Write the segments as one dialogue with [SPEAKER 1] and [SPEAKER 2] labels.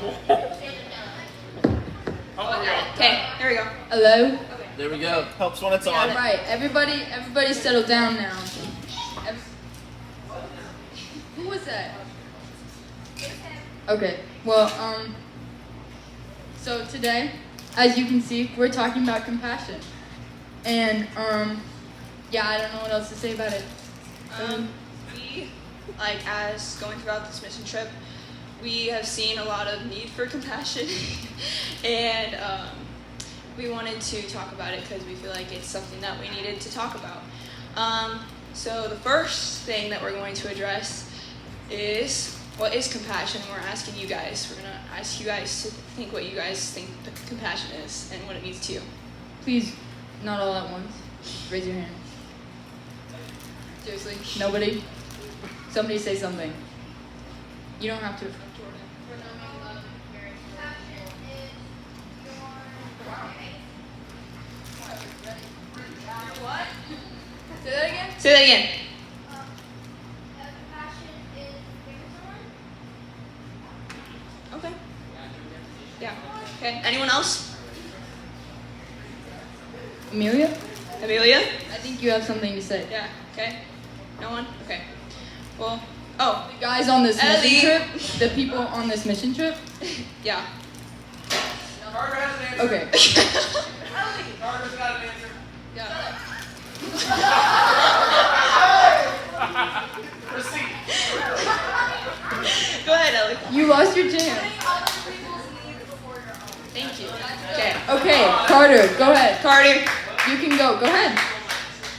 [SPEAKER 1] Okay, here we go.
[SPEAKER 2] Hello?
[SPEAKER 3] There we go.
[SPEAKER 4] Helps when it's on.
[SPEAKER 2] All right, everybody settle down now. Who was that? Okay, well, so today, as you can see, we're talking about compassion. And, yeah, I don't know what else to say about it.
[SPEAKER 1] We, as going throughout this mission trip, we have seen a lot of need for compassion, and we wanted to talk about it because we feel like it's something that we needed to talk about. So the first thing that we're going to address is, what is compassion? We're asking you guys. We're going to ask you guys to think what you guys think compassion is and what it means to you.
[SPEAKER 2] Please, not all at once. Raise your hand. Seriously, nobody? Somebody say something. You don't have to. What? Say that again?
[SPEAKER 1] Say that again. Okay. Yeah. Okay. Anyone else?
[SPEAKER 2] Amelia?
[SPEAKER 1] Amelia?
[SPEAKER 2] I think you have something to say.
[SPEAKER 1] Yeah. Okay. No one? Okay. Well,
[SPEAKER 2] The guys on this
[SPEAKER 1] Alli.
[SPEAKER 2] mission trip, the people on this mission trip.
[SPEAKER 1] yeah.
[SPEAKER 4] Carter has an answer.
[SPEAKER 2] Okay.
[SPEAKER 4] Carter's got an answer.
[SPEAKER 1] Yeah.
[SPEAKER 4] Receipt.
[SPEAKER 1] Go ahead, Ellie.
[SPEAKER 2] You lost your chance.
[SPEAKER 1] Thank you. Okay.
[SPEAKER 2] Okay, Carter, go ahead.
[SPEAKER 1] Carter.
[SPEAKER 2] You can go. Go ahead.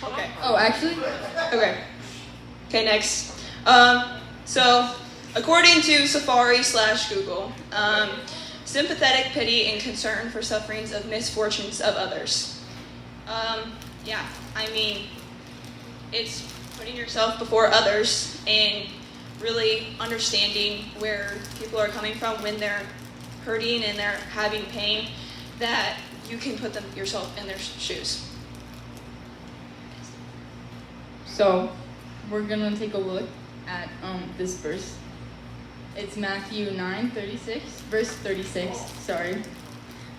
[SPEAKER 1] Okay.
[SPEAKER 2] Oh, actually?
[SPEAKER 1] Okay. Okay, next. So, according to Safari/Google, sympathetic pity and concern for sufferings of misfortunes of others. Yeah, I mean, it's putting yourself before others and really understanding where people are coming from when they're hurting and they're having pain, that you can put yourself in their shoes.
[SPEAKER 2] So, we're gonna take a look at this verse. It's Matthew 9:36, verse 36, sorry.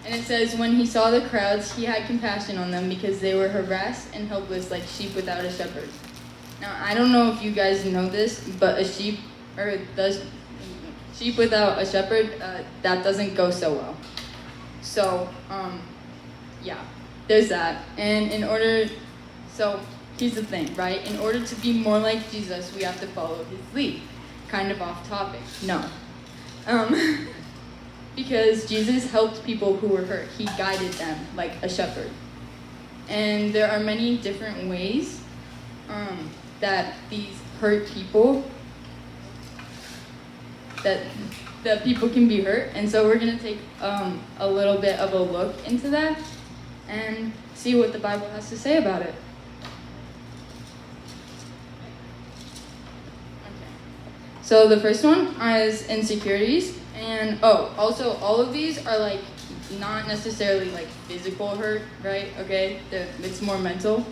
[SPEAKER 2] And it says, when he saw the crowds, he had compassion on them because they were harassed and helpless like sheep without a shepherd. Now, I don't know if you guys know this, but sheep without a shepherd, that doesn't go so well. So, yeah, there's that. And here's the thing, right? In order to be more like Jesus, we have to follow his lead. Kind of off topic. No. Because Jesus helped people who were hurt. He guided them like a shepherd. And there are many different ways that these hurt people, that people can be hurt. And so we're going to take a little bit of a look into that and see what the Bible has to say about it. So the first one is insecurities, and also all of these are like not necessarily like physical hurt, right? Okay, it's more mental.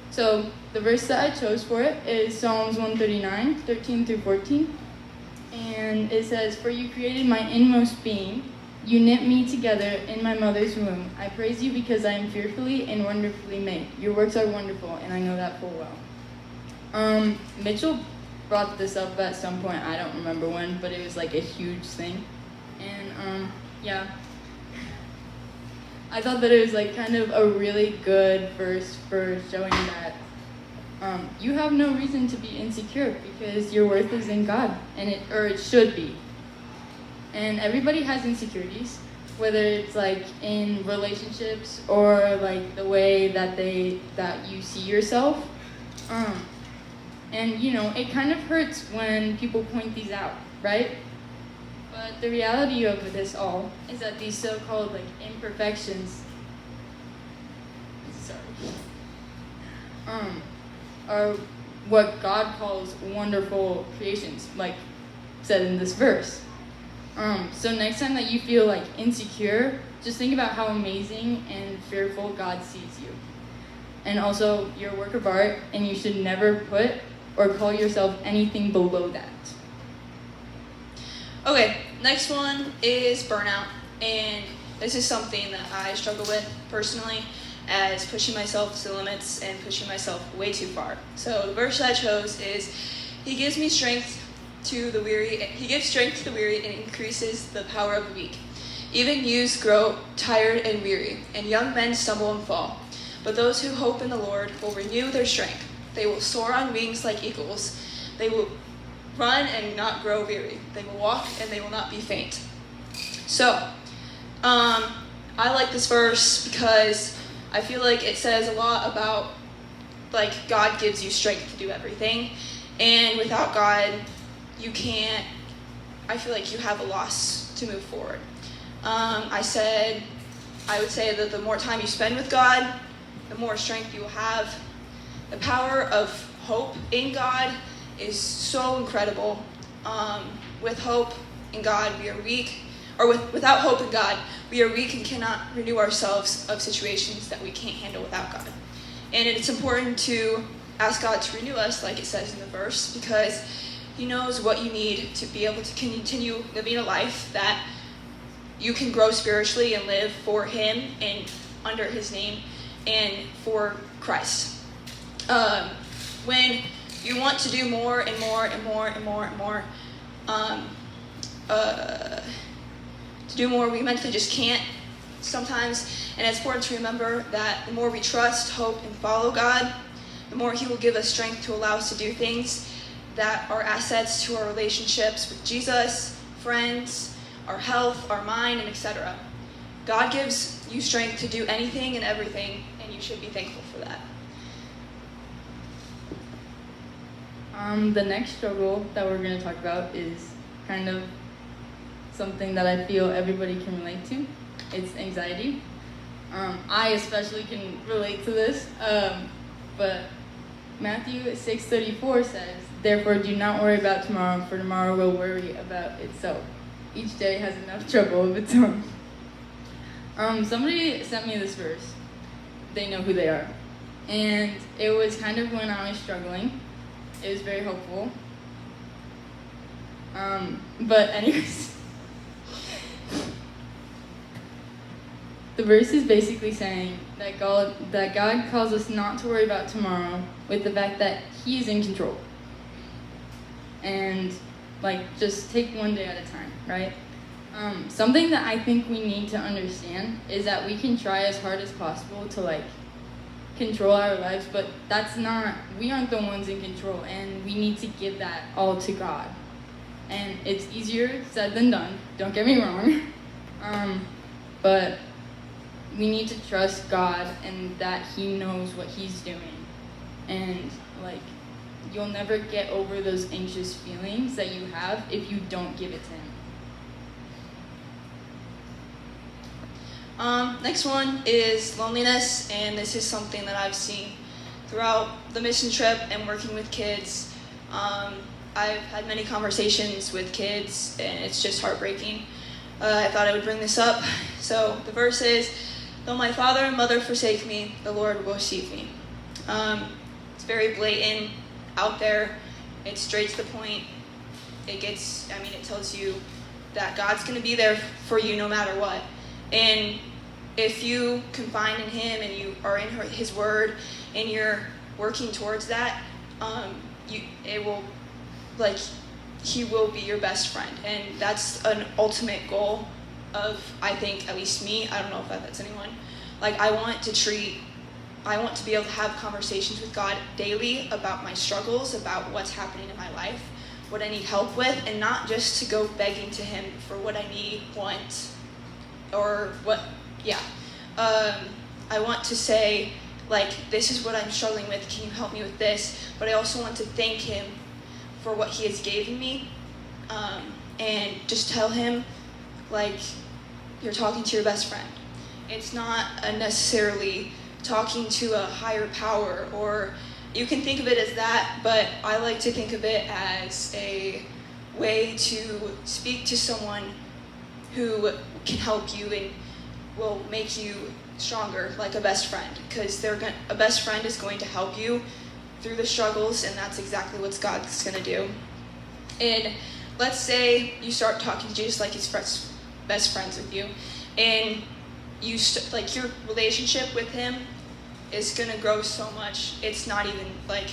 [SPEAKER 2] So the verse that I chose for it is Psalms 139, 13 through 14, and it says, "For you created my inmost being, you knit me together in my mother's womb. I praise you because I am fearfully and wonderfully made. Your works are wonderful, and I know that full well." Mitchell brought this up at some point, I don't remember when, but it was like a huge thing. And yeah, I thought that it was like kind of a really good verse for showing that you have no reason to be insecure because your worth is in God, and it should be. And everybody has insecurities, whether it's like in relationships or like the way that you see yourself. And, it kind of hurts when people point these out, right? But the reality of this all is that these so-called, imperfections, are what God calls wonderful creations, like said in this verse. So next time that you feel, insecure, just think about how amazing and fearful God sees you. And also, you're a work of art, and you should never put or call yourself anything below that.
[SPEAKER 1] Okay, Next one is burnout, and this is something that I struggle with personally, as pushing myself to the limits and pushing myself way too far. So the verse I chose is, He gives strength to the weary and increases the power of the weak. Even youths grow tired and weary, and young men stumble and fall. But those who hope in the Lord will renew their strength. They will soar on wings like eagles. They will run and not grow weary. They will walk and they will not be faint. So, I like this verse because I feel like it says a lot about, like, God gives you strength to do everything. And without God, I feel like you have a loss to move forward. I would say that the more time you spend with God, the more strength you will have. The power of hope in God is so incredible. With hope in God, we are weak. Or without hope in God, we are weak and cannot renew ourselves of situations that we can't handle without God. And it's important to ask God to renew us, like it says in the verse, because He knows what you need to be able to continue living a life that you can grow spiritually and live for Him and under His name and for Christ. When you want to do more and more and more and more and more, to do more, we mentally just can't sometimes. And it's important to remember that the more we trust, hope, and follow God, the more He will give us strength to allow us to do things that are assets to our relationships with Jesus, friends, our health, our mind, and etc. God gives you strength to do anything and everything, and you should be thankful for that.
[SPEAKER 2] The next struggle that we're going to talk about is kind of something that I feel everybody can relate to. It's anxiety. I especially can relate to this, but Matthew 6:34 says, "Therefore do not worry about tomorrow, for tomorrow will worry about itself. Each day has enough trouble of its own." Somebody sent me this verse. They know who they are. And it was kind of when I was struggling. It was very helpful. But anyways, the verse is basically saying that God calls us not to worry about tomorrow, with the fact that He is in control. And just take one day at a time, right? Something that I think we need to understand is that we can try as hard as possible to control our lives, but we aren't the ones in control, and we need to give that all to God. And it's easier said than done, don't get me wrong. But we need to trust God and that He knows what He's doing. And you'll never get over those anxious feelings that you have if you don't give it to Him.
[SPEAKER 1] Next one is loneliness, and this is something that I've seen throughout the mission trip and working with kids. I've had many conversations with kids, and it's just heartbreaking. I thought I would bring this up. So the verse is, "Though my father and mother forsake me, the Lord will receive me." It's very blatant, out there. It's straight to the point. It tells you that God's going to be there for you no matter what. And if you confide in Him and you are in His Word and you're working towards that, He will be your best friend. And that's an ultimate goal of, I think, at least me. I don't know if that's anyone. I want to be able to have conversations with God daily about my struggles, about what's happening in my life, what I need help with, and not just to go begging to Him for what I need, want, or what, I want to say, this is what I'm struggling with, can you help me with this? But I also want to thank Him for what He has given me, and just tell Him, you're talking to your best friend. It's not necessarily talking to a higher power, or you can think of it as that, but I like to think of it as a way to speak to someone who can help you and will make you stronger, like a best friend, because a best friend is going to help you through the struggles, and that's exactly what God's going to do. And let's say you start talking to Jesus like he's best friends with you, and like your relationship with him is gonna grow so much. It's not even like,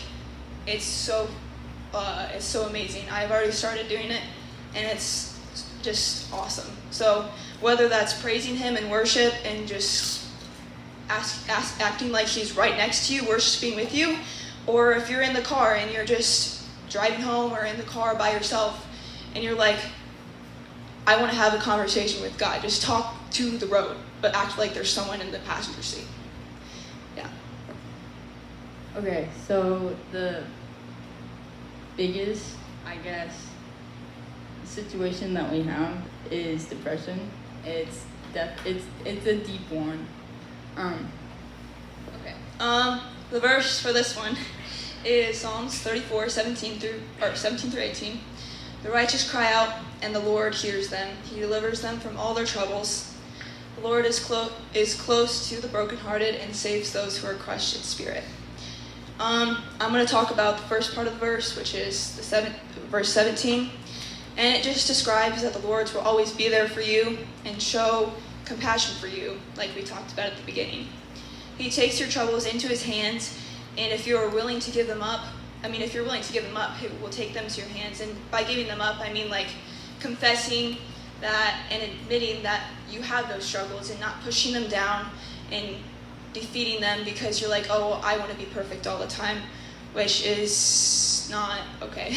[SPEAKER 1] it's so amazing. I've already started doing it, and it's just awesome. So whether that's praising him in worship and just acting like he's right next to you, worshiping with you, or if you're in the car and you're just driving home or in the car by yourself and you're like, I want to have a conversation with God. Just talk to the road, but act like there's someone in the passenger seat. Yeah.
[SPEAKER 2] Okay, so the biggest, I guess, situation that we have is depression. It's a deep one.
[SPEAKER 1] Okay. The verse for this one is Psalms 34, 17 through 18. The righteous cry out, and the Lord hears them. He delivers them from all their troubles. The Lord is close to the brokenhearted and saves those who are crushed in spirit. I'm going to talk about the first part of the verse, which is verse 17. And it just describes that the Lord will always be there for you and show compassion for you, like we talked about at the beginning. He takes your troubles into his hands, and if you're willing to give them up, he will take them to your hands. And by giving them up, I mean like confessing that and admitting that you have those struggles and not pushing them down and defeating them because you're like, oh, I want to be perfect all the time, which is not okay.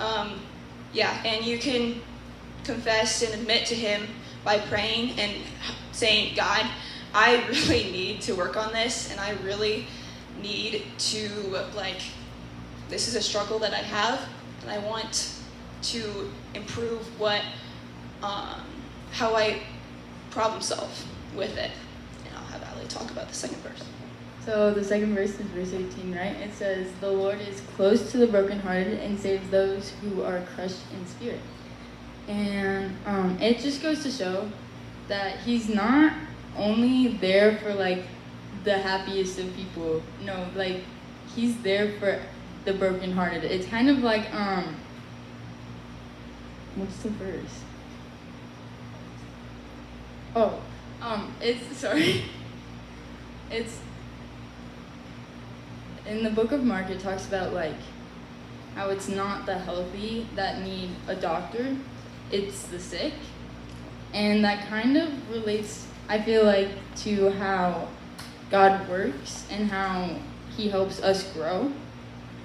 [SPEAKER 1] And you can confess and admit to him by praying and saying, God, I really need to work on this, and I really need to, this is a struggle that I have, and I want to improve how I problem solve with it. And I'll have Alli talk about the second verse.
[SPEAKER 2] So the second verse is verse 18, right? It says, the Lord is close to the brokenhearted and saves those who are crushed in spirit. And it just goes to show that he's not only there for the happiest of people. No, he's there for the brokenhearted. It's kind of like, what's the verse? It's in the book of Mark, it talks about how it's not the healthy that need a doctor, it's the sick. And that kind of relates, I feel like, to how God works and how he helps us grow.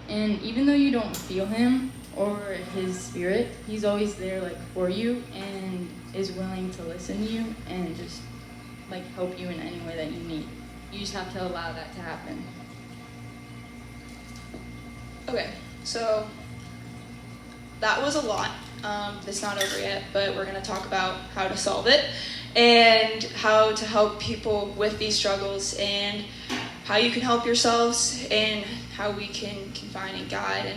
[SPEAKER 2] And even though you don't feel him or his spirit, he's always there for you and is willing to listen to you and just help you in any way that you need. You just have to allow that to happen.
[SPEAKER 1] Okay, so that was a lot. It's not over yet, but we're going to talk about how to solve it and how to help people with these struggles and how you can help yourselves and how we can confide in God.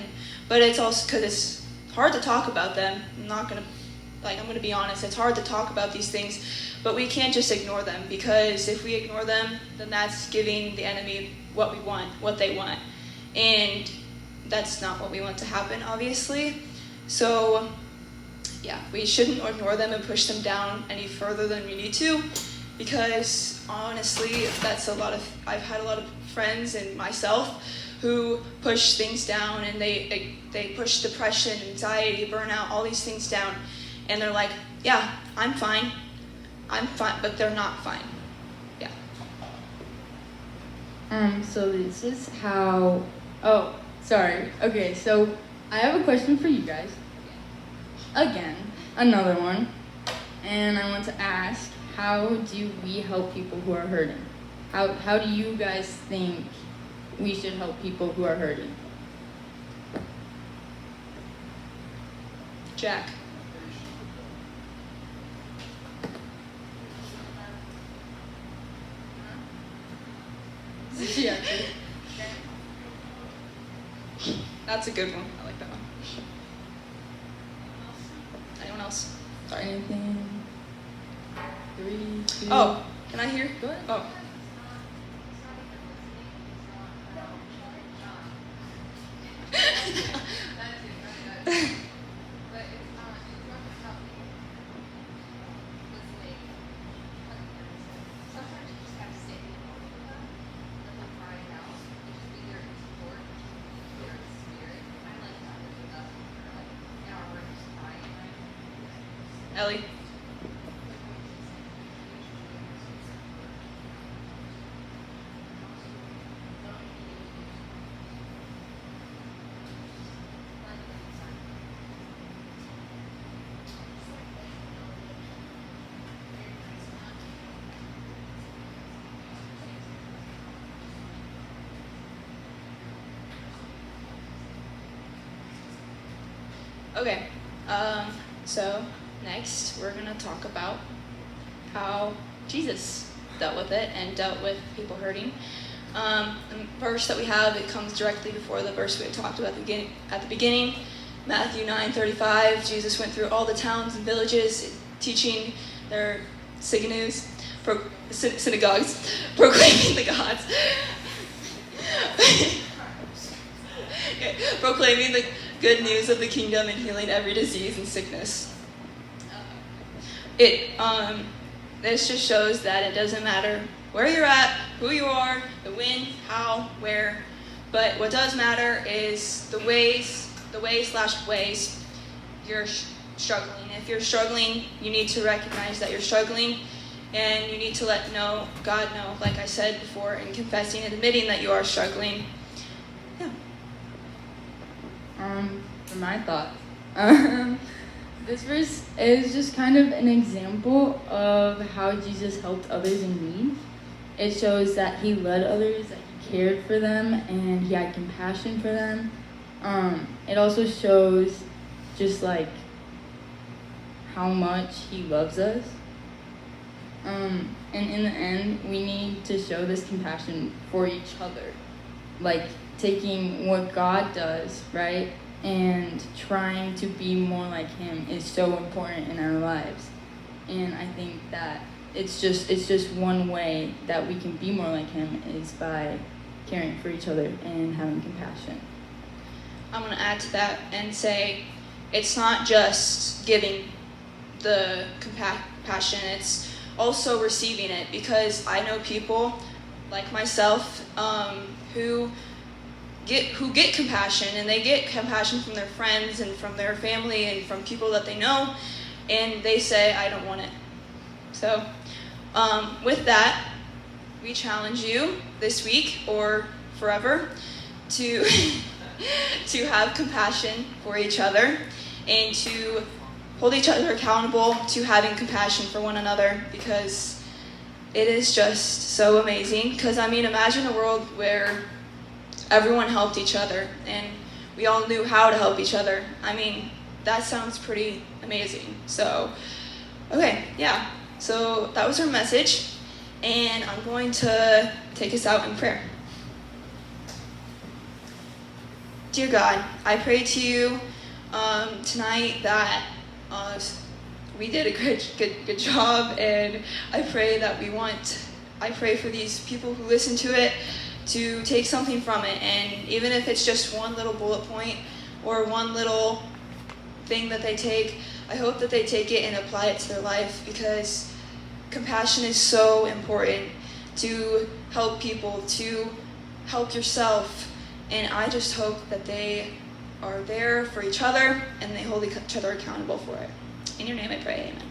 [SPEAKER 1] But it's also because it's hard to talk about them. I'm going to be honest, it's hard to talk about these things, but we can't just ignore them, because if we ignore them, then that's giving the enemy what we want, what they want. And that's not what we want to happen, obviously. So, we shouldn't ignore them and push them down any further than we need to, because honestly, I've had a lot of friends and myself who push things down, and they push depression, anxiety, burnout, all these things down, and they're like, yeah, I'm fine, but they're not fine.
[SPEAKER 2] So this is how, okay, so I have a question for you guys. Again, another one. And I want to ask, how do we help people who are hurting? How do you guys think we should help people who are hurting?
[SPEAKER 1] Jack.
[SPEAKER 2] Yeah.
[SPEAKER 1] That's a good one. I like that one. Anyone else? Sorry.
[SPEAKER 2] Anything? 3, 2.
[SPEAKER 1] Oh, can I hear?
[SPEAKER 2] Go ahead.
[SPEAKER 1] Oh. Ellie. Okay, so next we're going to talk about how Jesus dealt with it and dealt with people hurting. The verse that we have, it comes directly before the verse we had talked about at the beginning. Matthew 9:35, Jesus went through all the towns and villages, teaching their synagogues, proclaiming the gods. Okay, proclaiming the good news of the kingdom and healing every disease and sickness. This just shows that it doesn't matter where you're at, who you are, the when, how, where, but what does matter is the ways you're struggling. If you're struggling, you need to recognize that you're struggling, and you need to let God know, like I said before, and confessing and admitting that you are struggling. Yeah.
[SPEAKER 2] For my thoughts, this verse is just kind of an example of how Jesus helped others in need. It shows that he led others, that he cared for them, and he had compassion for them. It also shows just like how much he loves us. And in the end, we need to show this compassion for each other. Like taking what God does, right? And trying to be more like him is so important in our lives. And I think that it's just one way that we can be more like him is by caring for each other and having compassion.
[SPEAKER 1] I'm going to add to that and say it's not just giving the compassion, it's also receiving it, because I know people like myself who get compassion, and they get compassion from their friends and from their family and from people that they know, and they say, I don't want it. So with that, we challenge you this week or forever to to have compassion for each other and to hold each other accountable to having compassion for one another, because it is just so amazing. Because imagine a world where everyone helped each other and we all knew how to help each other. That sounds pretty amazing. So, okay, yeah. So that was our message, and I'm going to take us out in prayer. Dear God, I pray to you tonight that we did a good job, and I pray for these people who listen to it to take something from it, and even if it's just one little bullet point or one little thing that they take, I hope that they take it and apply it to their life, because compassion is so important to help people, to help yourself, and I just hope that they are there for each other and they hold each other accountable for it. In your name I pray, amen.